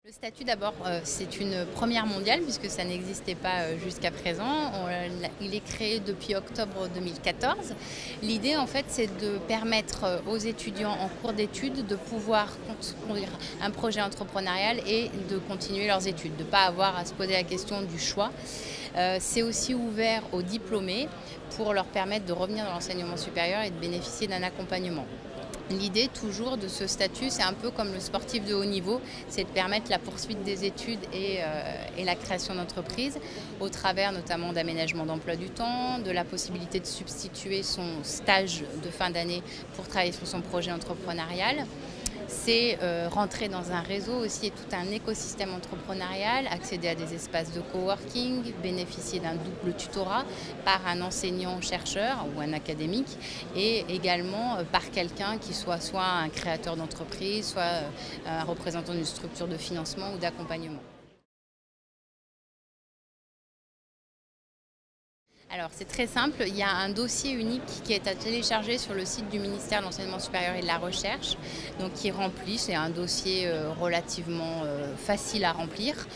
Le statut d'abord, c'est une première mondiale puisque ça n'existait pas jusqu'à présent. Il est créé depuis octobre 2014. L'idée en fait c'est de permettre aux étudiants en cours d'études de pouvoir construire un projet entrepreneurial et de continuer leurs études, de ne pas avoir à se poser la question du choix. C'est aussi ouvert aux diplômés pour leur permettre de revenir dans l'enseignement supérieur et de bénéficier d'un accompagnement. L'idée toujours de ce statut, c'est un peu comme le sportif de haut niveau, c'est de permettre la poursuite des études et la création d'entreprises au travers notamment d'aménagement d'emploi du temps, de la possibilité de substituer son stage de fin d'année pour travailler sur son projet entrepreneurial. C'est rentrer dans un réseau aussi et tout un écosystème entrepreneurial, accéder à des espaces de coworking, bénéficier d'un double tutorat par un enseignant-chercheur ou un académique et également par quelqu'un qui soit un créateur d'entreprise, soit un représentant d'une structure de financement ou d'accompagnement. Alors c'est très simple, il y a un dossier unique qui est à télécharger sur le site du ministère de l'Enseignement supérieur et de la Recherche, donc qui est rempli, c'est un dossier relativement facile à remplir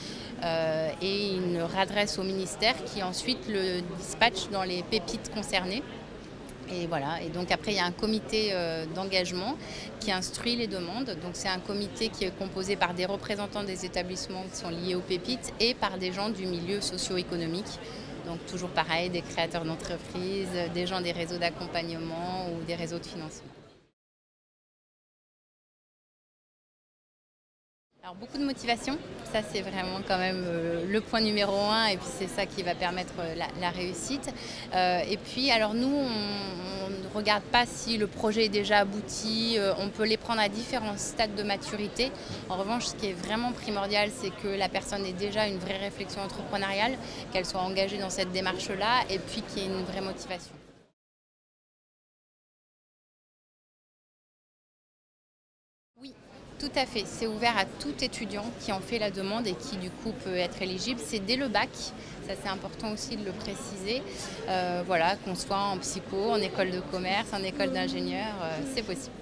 et une réadresse au ministère qui ensuite le dispatche dans les pépites concernées. Et voilà, et donc après il y a un comité d'engagement qui instruit les demandes. Donc c'est un comité qui est composé par des représentants des établissements qui sont liés aux pépites et par des gens du milieu socio-économique. Donc toujours pareil, des créateurs d'entreprises, des gens des réseaux d'accompagnement ou des réseaux de financement. Alors beaucoup de motivation, ça c'est vraiment quand même le point numéro un et puis c'est ça qui va permettre la réussite. Et puis alors nous on ne regarde pas si le projet est déjà abouti, on peut les prendre à différents stades de maturité. En revanche ce qui est vraiment primordial c'est que la personne ait déjà une vraie réflexion entrepreneuriale, qu'elle soit engagée dans cette démarche-là et puis qu'il y ait une vraie motivation. Oui, tout à fait. C'est ouvert à tout étudiant qui en fait la demande et qui du coup peut être éligible. C'est dès le bac, ça c'est important aussi de le préciser. Voilà, qu'on soit en psycho, en école de commerce, en école d'ingénieur, c'est possible.